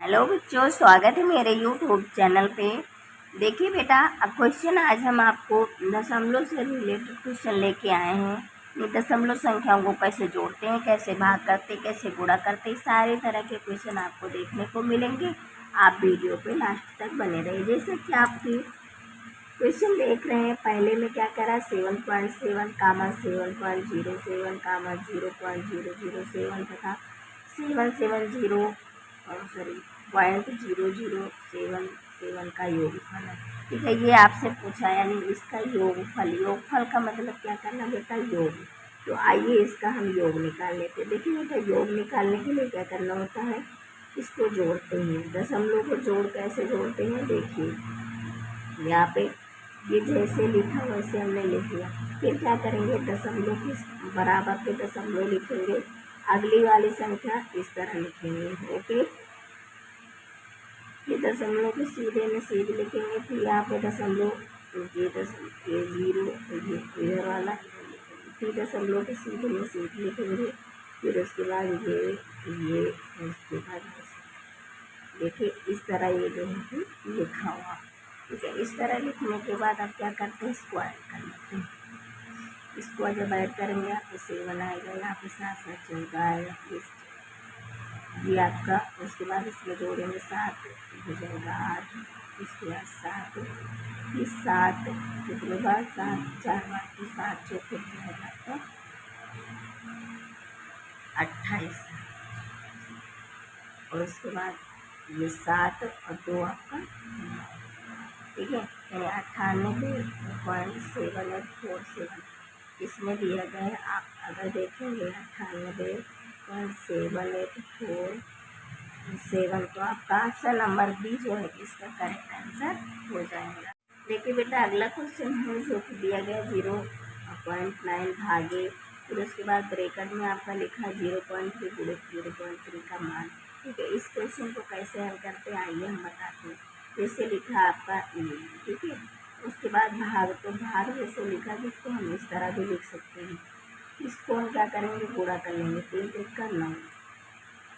Hello बच्चों, स्वागत है मेरे यूट्यूब चैनल पे। देखिए बेटा, अब क्वेश्चन आज हम आपको दशमलव से रिलेटेड क्वेश्चन लेके आए हैं। ये दशमलव संख्याओं को कैसे जोड़ते हैं, कैसे भाग करते, कैसे गुणा करते, सारे तरह के क्वेश्चन आपको देखने को मिलेंगे। आप वीडियो पे लास्ट तक बने रहिए। जैसे कि आपकी क्वेश्चन देख रहे हैं, पहले में क्या करा 7.7 कामा 7.07 कामा 0.007 तथा 770 .0077 का योगफल है। ठीक है, ये आपसे पूछा, यानी इसका योगफल। योगफल का मतलब क्या करना बेटा, योग। तो आइए इसका हम योग निकाल लेते हैं। देखिए बेटा, योग निकालने के लिए क्या करना होता है, इसको जोड़ते हैं। दशमलव को जोड़ कैसे जोड़ते हैं, देखिए यहाँ पे ये जैसे लिखा वैसे हमने लिख लिया। फिर क्या करेंगे, दशमलव के बराबर के दशमलव लिखेंगे, अगली वाली संख्या इस तरह लिखेंगे। ओके, ये दशमलव के सीधे में सीधे लिखेंगे। फिर यहाँ पे दशमलव, ये जीरो, ये इधर वाला, फिर दशमलव के सीधे में सीधे लिखेंगे। फिर उसके बाद ये उसके बाद देखिए इस तरह ये जो है लिखा हुआ। ठीक है, इस तरह लिखने के बाद आप क्या करते हैं, इसको ऐड कर लेते हैं। इसको जब ऐड करेंगे आप तो 7 आएगा, यहाँ पे 7 14 आएगा, ये आपका। उसके बाद इसमें जोड़ेंगे 7 हो जाएगा 8, इसके बाद 7, इस 7 कितने बार 7 4 बार, 7 चौके जाएगा आपका 28। और उसके बाद ये 7 और 2 आपका 9। ठीक है, यानी 98.7847 इसमें दिया गया है। आप अगर देखेंगे 98.784 तो आपका ऑप्शन नंबर बी जो है इसका करेक्ट आंसर हो जाएगा। देखिए बेटा, अगला क्वेश्चन है जो कि दिया गया 0.9 भागे, फिर उसके बाद ब्रैकेट में आपका लिखा 0.3 गुणे 0.3 का मान। ठीक है, इस क्वेश्चन को कैसे हल करते हैं आइए हम बताते हैं। जैसे लिखा आपका ठीक है, उसके बाद भाग, तो भाग जैसे लिखा जिसको हम इस तरह भी लिख सकते हैं। इसको हम क्या करेंगे, गुणा कर लेंगे, 3 1 का 9।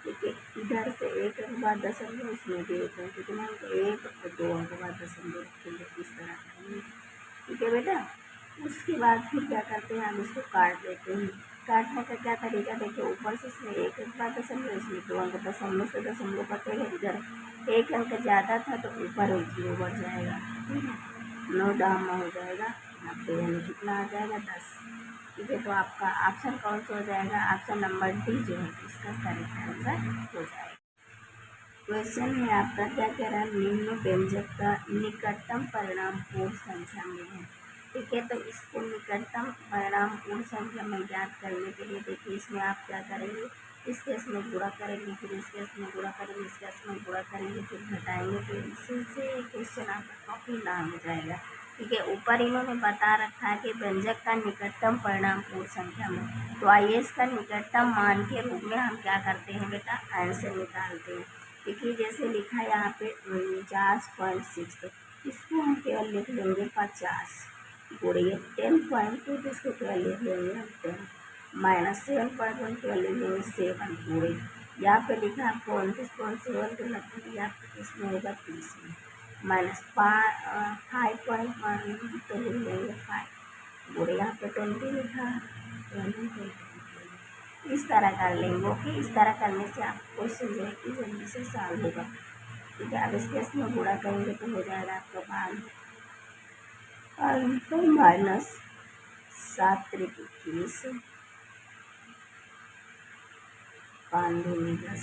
ठीक है, इधर से 1 के बाद दशमलव, इसमें भी 1 है, कितना 1 और 2 के बाद दशमलव रखेंगे, इस तरह करेंगे। ठीक है बेटा, उसके बाद फिर क्या करते हैं, हम इसको काट देते हैं। काटने का क्या तरीका, देखिए ऊपर से इसमें 1 के बाद दशमलव, इसमें 2 अंक, दशमलव से दशमलव कटेगा, इधर 1 अंक ज़्यादा था तो ऊपर 1 जीरो बढ़ जाएगा। ठीक है, 9 दाम हो जाएगा 90, यानी कितना आ जाएगा 10। ठीक है, तो आपका ऑप्शन कौन सा हो जाएगा, ऑप्शन नंबर डी जो है इसका करेक्ट आंसर हो जाएगा। क्वेश्चन है आपका, क्या कह रहा है, निम्न व्यंजक का निकटतम परिणाम पूर्ण संख्या में है। ठीक है, तो इसको निकटतम परिणाम पूर्ण संख्या में ज्ञात करने के लिए देखिए इसमें आप क्या करेंगे, इस केस में गुणा करेंगे, फिर इस केस में गुणा करेंगे, इस केस में गुणा करेंगे, फिर घटाएंगे, फिर इससे क्वेश्चन आपका काफ़ी लॉन्ग हो जाएगा। ठीक है, ऊपर इन्होंने बता रखा है कि व्यंजक का निकटतम परिणाम पूर्ण संख्या में, तो आइए इसका निकटतम मान के रूप में हम क्या करते हैं बेटा, आंसर निकालते हैं। देखिए जैसे लिखा है यहाँ पे 49.6, इसको हम केवल लिख लेंगे 50 गुणे 10.2, तो इसको केवल लिख लेंगे हम 10 माइनस 7.1 केवल लिख लेंगे 7 गुणे, यहाँ पे लिखा है 29.7 तो लगभग यहाँ इसमें होगा 30 में, माइनस 5.1 तो लिख लेंगे 5 गुणे, यहाँ पे 20 लिखा है, इस तरह कर लेंगे। ओके, इस तरह करने से आपको क्वेश्चन जो है कि जल्दी से सॉल्व होगा। ठीक है, अब इस केस में गुणा करेंगे तो हो जाएगा आपका 5 माइनस 7 3 21, 5 2 10।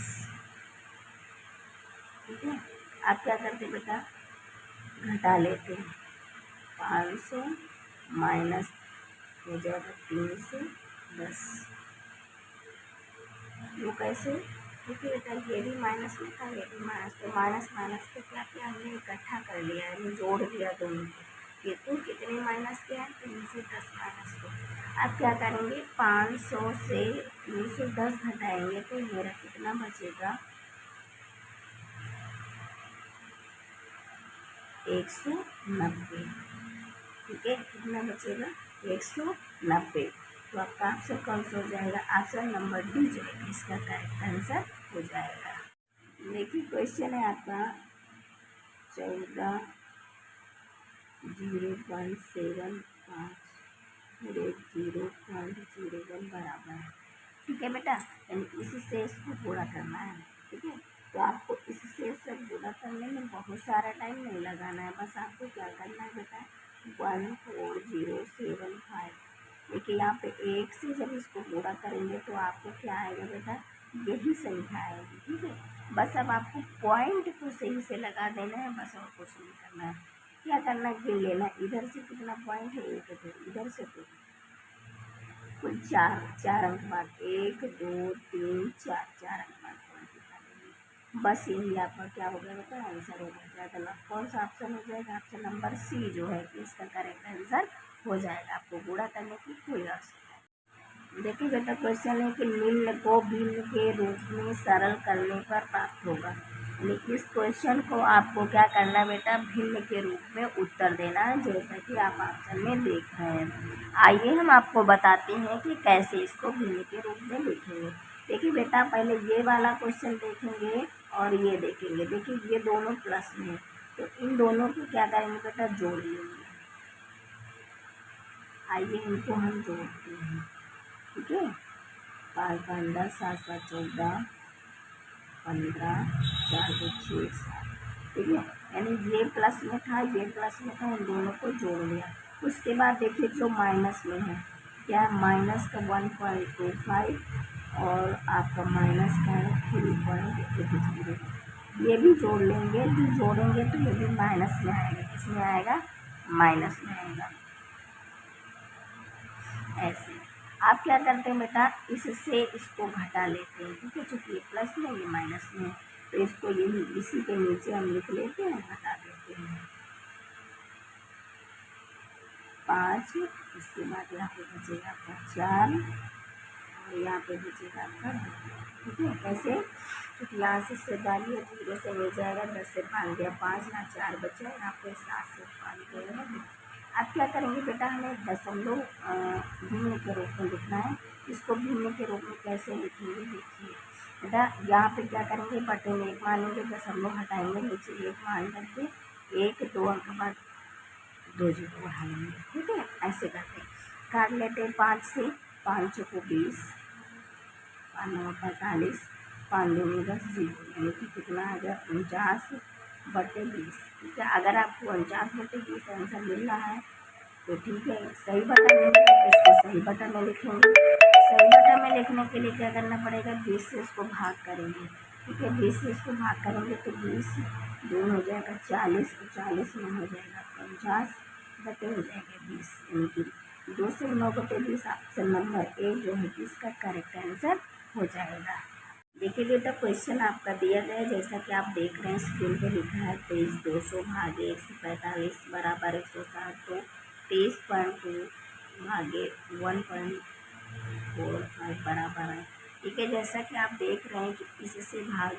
ठीक है, आप क्या करते बेटा, घटा लेते हैं, 500 माइनस हो जाएगा 310। वो कैसे, क्योंकि बेटा ये भी माइनस में था, ये भी माइनस, तो माइनस माइनस को क्या किया हमने, इकट्ठा कर लिया, यानी जोड़ दिया दोनों को। ये तो कितने माइनस किया है, 310 माइनस को। अब क्या करेंगे, 500 से 310 घटाएंगे तो मेरा कितना बचेगा, 190। ठीक है, कितना बचेगा, 190। तो आपका ऑप्शन कौन सा हो जाएगा, ऑप्शन नंबर डी जो है इसका करेक्ट आंसर हो जाएगा। देखिए क्वेश्चन है आपका 14 0.75 पूरे 0.01 बराबर है। ठीक है बेटा, यानी इसी से इसको पूरा करना है। ठीक है, तो आपको इससे सब पूरा करने में बहुत सारा टाइम नहीं लगाना है, बस आपको क्या करना है बेटा 14075। देखिए यहाँ पे एक से जब इसको पूरा करेंगे तो आपको क्या आएगा बेटा, यही संख्या आएगी। ठीक है, बस अब आपको पॉइंट को सही से लगा देना है, बस और कुछ नहीं करना है। क्या करना है, गिन लेना, इधर से कितना पॉइंट है, एक दो, इधर से तो कुल चार अंक बाद 1 2 3 4 4 अंक बाद पॉइंट निकाल देंगे। बस यही आपका क्या हो गया बेटा, आंसर हो गया। तो कौन सा ऑप्शन हो जाएगा, ऑप्शन नंबर सी जो है कि इसका करेक्ट आंसर हो जाएगा। आपको गुणा करने की कोई आवश्यकता नहीं। देखिए बेटा क्वेश्चन है कि निम्न को भिन्न के रूप में सरल करने पर प्राप्त होगा। यानी इस क्वेश्चन को आपको क्या करना है बेटा, भिन्न के रूप में उत्तर देना है, जैसा कि आप ऑप्शन में देख रहे हैं। आइए हम आपको बताते हैं कि कैसे इसको भिन्न के रूप में लिखेंगे। देखिए बेटा पहले ये वाला क्वेश्चन देखेंगे और ये देखेंगे। देखिए ये दोनों प्लस में है, तो इन दोनों को क्या करेंगे बेटा, जोड़ लेंगे। आइए इनको हम जोड़ते हैं। ठीक है, 5 5 10 7 7 14 15 4 2 6 7। ठीक है, यानी ये प्लस में था, ये प्लस में था, इन दोनों को जोड़ लिया। उसके बाद देखिए जो माइनस में है, क्या है, माइनस का 1.25 और आपका माइनस का है 3.80। ये भी जोड़ लेंगे, जो जोड़ेंगे तो ये भी माइनस में आएगा। किसमें आएगा, माइनस में आएगा। ऐसे आप क्या करते हैं बेटा, इससे इसको घटा लेते हैं। ठीक है, चूँकि ये प्लस में ये माइनस में है, तो इसको यही इसी के नीचे हम लिख लेते हैं, घटा देते हैं 5। इसके बाद यहाँ पे बचेगा आपका 4 और यहाँ पे बचेगा आपका 2। ठीक है, कैसे, क्योंकि यहाँ से 0 से मिल जाएगा, 10 से 5 गया 5, यहाँ 4 बचा, यहाँ पे 7 से 5 गया 2। अब क्या करेंगे बेटा, हमें दशमलव भिन्न के रूप में लिखना है। इसको भिन्न के रूप में कैसे लिखेंगे, देखिए बेटा यहाँ पे क्या करेंगे, बटे में 1 मानेंगे, दशमलव हटाएंगे, नीचे 1 मान करके 1 2 अंक बाद 2 जीरो बढ़ा लेंगे। ठीक है, ऐसे करते हैं, काट लेते हैं 5 से, 5 को 20, 5 9 45, 5 2 10 जीरो, यानी कि कितना आ गया 49/20। ठीक है, अगर आपको 49/20 आंसर मिल रहा है तो ठीक है, सही बटन में मिला तो इसको सही बटन में लिखेंगे। सही बटन में लिखने के लिए क्या करना पड़ेगा, 20 से इसको भाग करेंगे। ठीक है, 20 से इसको भाग करेंगे तो 20 2 हो जाएगा 40, 40 में हो जाएगा 50 बटे हो जाएगा 20, यानी कि 2 से 9/20 ऑप्शन नंबर ए जो है कि इसका करेक्ट आंसर हो जाएगा। देखिए बेटा क्वेश्चन आपका दिया गया है, जैसा कि आप देख रहे हैं स्क्रीन पे लिखा है 23 200 भागे 145 बराबर 160, तो 23.2 भागे 1.45 बराबर है। ठीक है, जैसा कि आप देख रहे हैं कि इससे भाग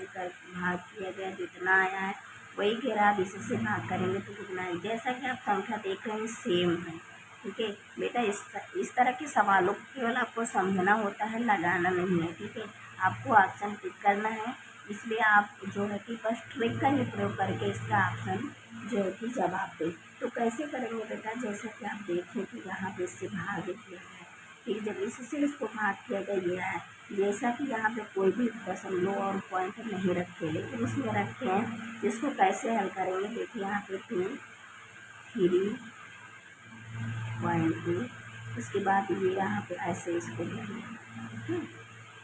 किया गया, जितना आया है वही कह रहा है, आप इससे भाग करेंगे तो कितना है। जैसा कि आप संख्या देख रहे हैं सेम है। ठीक है बेटा, इस तरह के सवालों को केवल आपको समझना होता है, लगाना नहीं है। ठीक है, आपको ऑप्शन टिक करना है, इसलिए आप जो है कि बस ट्रिक का ही प्रयोग करके इसका ऑप्शन जो है कि जवाब दें। तो कैसे करेंगे बेटा, जैसा कि आप देखें कि यहाँ पे इससे भाग किया है, ठीक, जब इससे इसको भाग किया गया है, जैसा कि यहाँ पे कोई भी दशमलव और पॉइंट नहीं रखे, लेकिन इसमें रखे हैं। इसको कैसे हल करेंगे, देखिए यहाँ पे 2 3.2, उसके बाद ये यहाँ पे ऐसे इसको लेंगे। ठीक,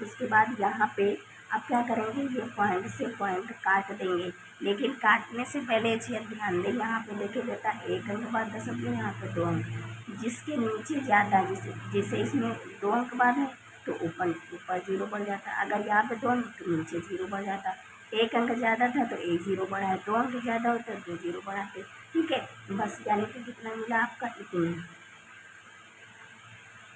उसके बाद यहाँ पे आप क्या करेंगे, ये पॉइंट से पॉइंट काट देंगे, लेकिन काटने से पहले ध्यान दें, यहाँ पे देखिए बेटा 1 अंक बाद दशमलव, यहाँ पे 2 अंक, जिसके नीचे ज़्यादा, जैसे इसमें 2 अंक बाद है तो ऊपर 0 बढ़ जाता है, अगर यहाँ पे 2 अंक तो नीचे 0 बढ़ जाता। 1 अंक ज़्यादा था तो 1 0 बढ़ा है, 2 अंक ज़्यादा होता है 2 0 बढ़ाते। ठीक है, बस यानी कि कितना मिला आपका, इतना।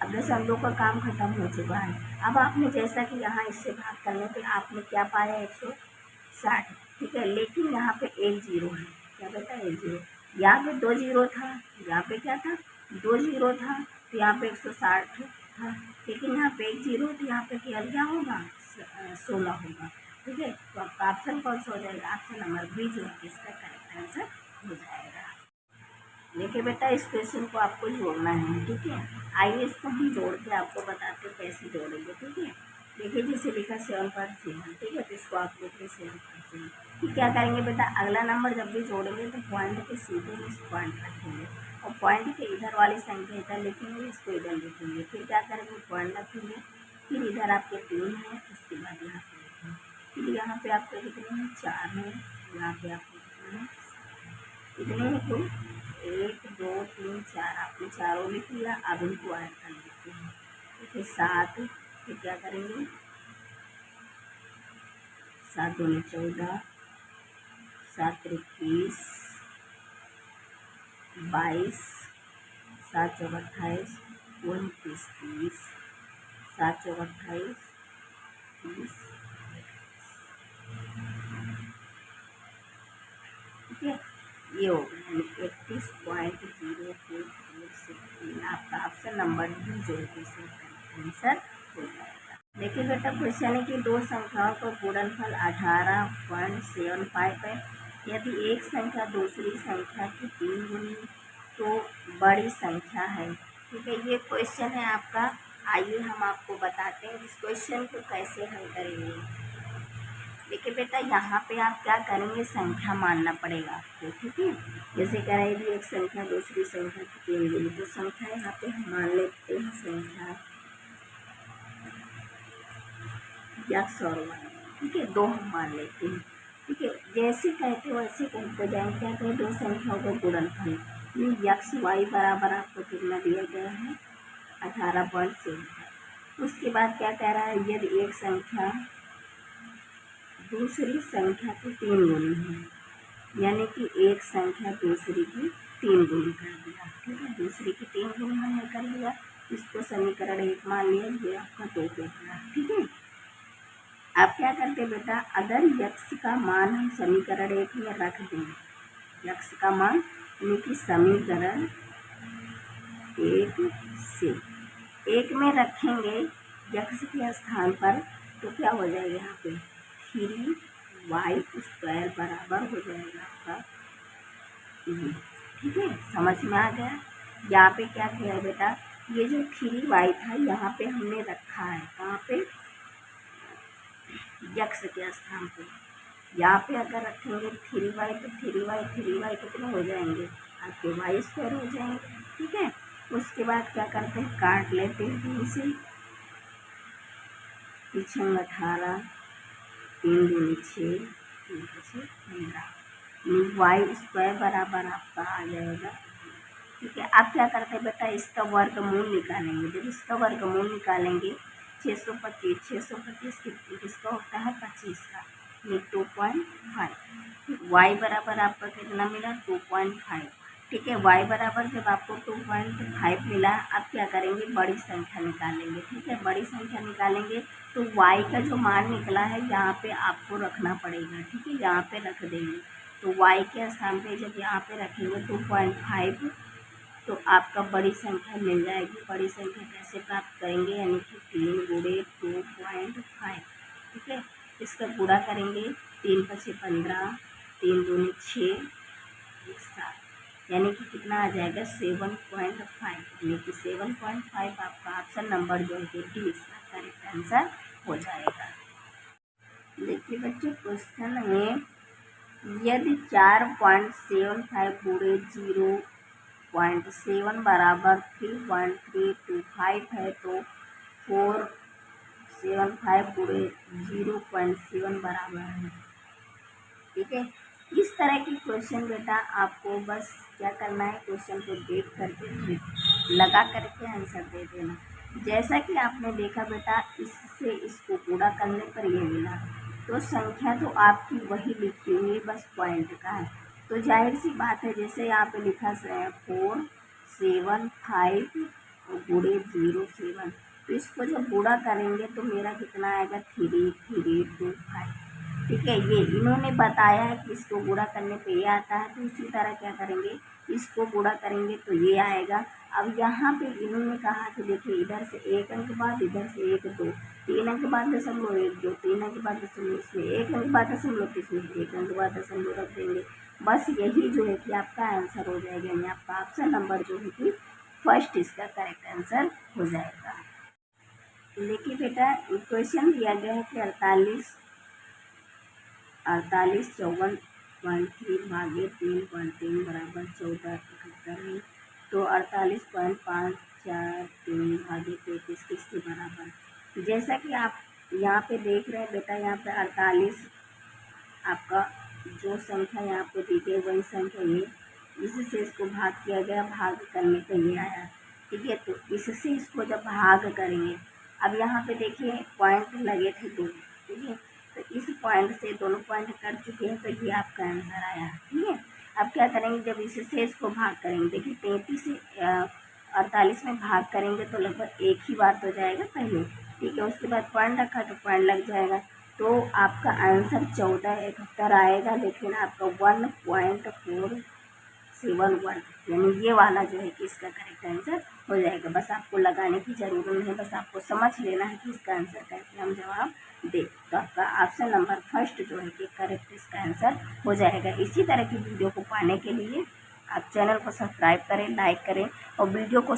अब दशमलव का काम खत्म हो चुका है। अब आपने जैसा कि यहाँ इससे भाग करने पे आपने क्या पाया 160। ठीक है, लेकिन यहाँ पे 1 0 है, क्या बेटा 1 0, यहाँ पे 2 0 था, यहाँ पे क्या था 2 0 था, तो यहाँ पे 160 था, लेकिन यहाँ पे 1 0, तो यहाँ पे क्या होगा 16 होगा। ठीक है, तो आपका ऑप्शन कौन सा हो जाएगा? ऑप्शन नंबर बी जो है इसका करेक्ट आंसर हो जाएगा। देखिए बेटा, इस क्वेश्चन को आपको जोड़ना है, ठीक है। आइए इसको हम जोड़ के आपको बताते कैसे जोड़ेंगे, ठीक है। देखिए जैसे लिखा 7.7, ठीक है, तो इसको आप लिखिए 7.7। फिर क्या करेंगे बेटा, अगला नंबर जब भी जोड़ेंगे तो पॉइंट के सीधे इस पॉइंट रखेंगे और पॉइंट के इधर वाली संख्या इधर लिखेंगे, इसको इधर लिखेंगे। फिर क्या करेंगे, पॉइंट रखेंगे, फिर इधर आपके 3 है, उसके बाद यहाँ पे लिखेंगे, फिर यहाँ पे आपके कितने हैं, 4 है, यहाँ पे आपके कितने हैं, कितने हैं कुल, 1 2 3 4, आपने चारों लिख लिया। अब इनको ऐड कर लेते हैं, देखिए 7, फिर क्या करेंगे, 7 दूनी 14, 7 3 21, 22, 7 चौक 28, 29 30, 7 चौक 28, 30, ठीक है। ये हो गया 31.0446। आपका ऑप्शन नंबर डी जो आंसर हो जाएगा। देखिए बेटा, क्वेश्चन है कि दो संख्याओं का गुणनफल 18.75 है। यदि एक संख्या दूसरी संख्या की 3 गुनी तो बड़ी संख्या है, ठीक है। ये क्वेश्चन है आपका। आइए हम आपको बताते हैं इस क्वेश्चन को कैसे हल करेंगे। देखिए बेटा, यहाँ पे आप क्या करेंगे, संख्या मानना पड़ेगा आपको, ठीक है। जैसे करेंगे एक संख्या दूसरी संख्या की 3 गुनी, तो संख्या यहाँ पे हम मान लेते हैं संख्या x और y, ठीक है, 2 हम मान लेते हैं, ठीक है। जैसे कहते हो वैसे कहते जाएंगे, क्या कहें, दो संख्याओं का गुणनफल। ये x y बराबर आपको कितना दिया गया है, 18.75। उसके बाद क्या कह रहा है, यदि एक संख्या दूसरी संख्या की 3 गुनी है, यानी कि एक संख्या दूसरी की 3 गुनी कर दिया, ठीक है। दूसरी की 3 गुनी हमने कर लिया, इसको समीकरण 1 मान लिया, ये आपका 2 हो गया, ठीक है। आप क्या करते बेटा, अगर यक्स का मान हम समीकरण 1 में रख दें, यक्स का मान यानी कि समीकरण 1 से 1 में रखेंगे यक्स के स्थान पर, तो क्या हो जाएगा, यहाँ पे 3y² बराबर हो जाएगा आपका, ठीक है। समझ में आ गया। यहाँ पे क्या किया बेटा, ये जो 3y था यहाँ पे हमने रखा है, कहाँ पे, यक्स के स्थान पे। यहाँ पे अगर रखेंगे 3y तो 3y कितने हो जाएंगे, आपके y² हो जाएंगे, ठीक है। उसके बाद क्या करते हैं, काट लेते हैं इसे, पीछे 18, 3 दूनी 6, 3 पीछे 15, y² बराबर आपका आ जाएगा, ठीक है। आप क्या करते हैं बेटा, इसका वर्गमूल निकालेंगे। जब इसका वर्गमूल निकालेंगे 625 किसका होता है, 25 का, ये 2.5। y बराबर आपका कितना मिला, 2.5, ठीक है। y बराबर जब आपको 2.5 मिला, आप क्या करेंगे, बड़ी संख्या निकालेंगे, ठीक है। बड़ी संख्या निकालेंगे तो y का जो मान निकला है यहाँ पे आपको रखना पड़ेगा, ठीक है, यहाँ पे रख देंगे। तो y के स्थान पे जब यहाँ पे रखेंगे 2.5, तो आपका बड़ी संख्या मिल जाएगी। बड़ी संख्या कैसे प्राप्त करेंगे, यानी कि 3 गुणे 2.5, ठीक है। इसका गुणा करेंगे, 3 पचे 15, 3 दूनी 6, 7, यानी कि कितना आ जाएगा, 7.5, यानी कि 7.5 आपका ऑप्शन नंबर जो है डी इसका करेक्ट आंसर हो जाएगा। देखिए बच्चों, क्वेश्चन में यदि 4.75 गुणे 0.7 बराबर 3.325 है, तो 475 गुणे 0.7 बराबर है, ठीक है। इस तरह की क्वेश्चन बेटा आपको बस क्या करना है, क्वेश्चन को देख करके लगा करके आंसर दे देना। जैसा कि आपने देखा बेटा, इससे इसको पूरा करने पर ये मिला, तो संख्या तो आपकी वही लिखी हुई है, बस पॉइंट का है। तो जाहिर सी बात है, जैसे यहाँ पे लिखा 475 गुणे 0.7, तो इसको जब गुणा करेंगे तो मेरा कितना आएगा, 3325, ठीक है। ये इन्होंने बताया है कि इसको गुणा करने पे ये आता है, तो इसी तरह क्या करेंगे, इसको गुणा करेंगे तो ये आएगा। अब यहाँ पे इन्होंने कहा कि देखिए इधर से 1 अंक बाद, इधर से 1 2, 3 अंक बाद दशमलव 1 2, 3 अंक बाद दशमलव, इसमें 1 अंक बाद दशमलव, तो इसमें 1 अंक बाद दशमलव रख देंगे। बस यही जो है कि आपका आंसर हो जाएगा, यानी आपका ऑप्शन नंबर जो है कि फर्स्ट इसका करेक्ट आंसर हो जाएगा। देखिए बेटा, क्वेश्चन दिया गया है कि 48 54.3 भागे 3.3 बराबर 1471 है। तो 48.543 भागे 33 किसके बराबर। जैसा कि आप यहाँ पे देख रहे हैं बेटा, यहाँ पे 48 आपका जो संख्या यहाँ पे दी गई वही संख्या ये, इससे इसको भाग किया गया, भाग करने पे ये आया। ठीक है, तो इससे इसको जब भाग करेंगे, अब यहाँ पे देखिए पॉइंट लगे थे 2, ठीक है, तो इस पॉइंट से दोनों पॉइंट कर चुके हैं, तो ये आपका आंसर आया। ठीक है, अब क्या करेंगे, जब इससे इसको भाग करेंगे, देखिए 33 से 48 में भाग करेंगे तो लगभग एक ही बार तो जाएगा पहले। ठीक है, उसके बाद पॉइंट रखा तो पॉइंट लग जाएगा, तो आपका आंसर 1471 आएगा। लेकिन आपका 1.471, यानी ये वाला जो है कि इसका करेक्ट आंसर हो जाएगा। बस आपको लगाने की ज़रूरत नहीं है, बस आपको समझ लेना है कि इसका आंसर कैसे हम जवाब दें। तो आपका ऑप्शन नंबर फर्स्ट जो है कि करेक्ट इसका आंसर हो जाएगा। इसी तरह की वीडियो को पाने के लिए आप चैनल को सब्सक्राइब करें, लाइक करें और वीडियो को